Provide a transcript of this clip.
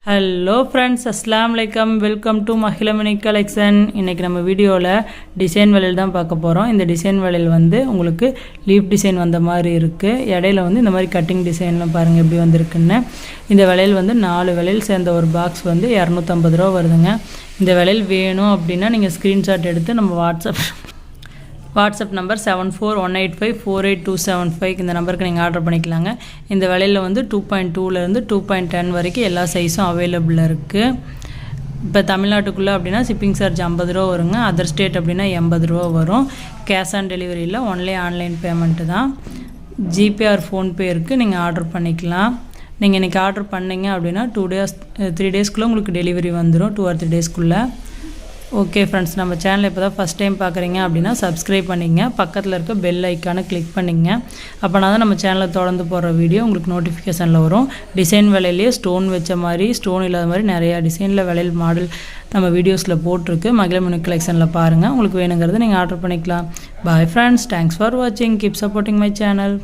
Hello friends, அஸ்ஸலாமு அலைக்கும். Welcome to Mahilamani collection. இன்றைக்கி நம்ம வீடியோவில் டிசைன் வளையல் தான் பார்க்க போகிறோம். இந்த டிசைன் வளையல் வந்து உங்களுக்கு லீஃப் டிசைன் வந்த மாதிரி இருக்குது. இடையில வந்து இந்த மாதிரி கட்டிங் டிசைன்லாம் பாருங்கள் எப்படி வந்திருக்குன்னு. இந்த வளையல் வந்து 4 வளையல் சேர்ந்த ஒரு பாக்ஸ் வந்து 250 ரூபா வருதுங்க. இந்த வளையல் வேணும் அப்படின்னா நீங்கள் ஸ்க்ரீன்ஷாட் எடுத்து நம்ம வாட்ஸ்அப் நம்பர் 7418548275 இந்த நம்பருக்கு நீங்கள் ஆர்டர் பண்ணிக்கலாங்க. இந்த விலையில் வந்து 2.2லேருந்து 2.10 வரைக்கும் எல்லா சைஸும் அவைலபிளாக இருக்குது. இப்போ தமிழ்நாட்டுக்குள்ளே அப்படின்னா ஷிப்பிங் சார்ஜ் 50 ரூபா வருங்க. அதர் ஸ்டேட் அப்படின்னா 80 ரூபா வரும். கேஷ் ஆன் டெலிவரியில் ஒன்லி ஆன்லைன் பேமெண்ட்டு தான். ஜிபே ஆர் ஃபோன்பே இருக்குது, நீங்கள் ஆர்டர் பண்ணிக்கலாம். நீங்கள் இன்றைக்கி ஆர்டர் பண்ணிங்க அப்படின்னா 3 டேஸ்க்குள்ளே உங்களுக்கு டெலிவரி வந்துடும். 2 or 3 டேஸ்க்குள்ளே. ஓகே ஃப்ரெண்ட்ஸ், நம்ம சேனலை இப்போ தான் ஃபஸ்ட் டைம் பார்க்குறீங்க அப்படின்னா சப்ஸ்கிரைப் பண்ணிங்க. பக்கத்தில் இருக்க பெல் ஐக்கானை கிளிக் பண்ணிங்க. அப்போனா தான் நம்ம சேனலில் தொடர்ந்து போடுற வீடியோ உங்களுக்கு நோட்டிஃபிகேஷனில் வரும். டிசைன் வளையலையே ஸ்டோன் வச்ச மாதிரி, ஸ்டோன் இல்லாத மாதிரி நிறையா டிசைனில் வளையல் மாடல் நம்ம வீடியோஸில் போட்டிருக்கு. மகிழமணி கலெக்ஷனில் பாருங்கள். உங்களுக்கு வேணுங்கிறது நீங்கள் ஆர்டர் பண்ணிக்கலாம். பாய் ஃப்ரெண்ட்ஸ், தேங்க்ஸ் ஃபார் வாட்சிங். Keep supporting my channel.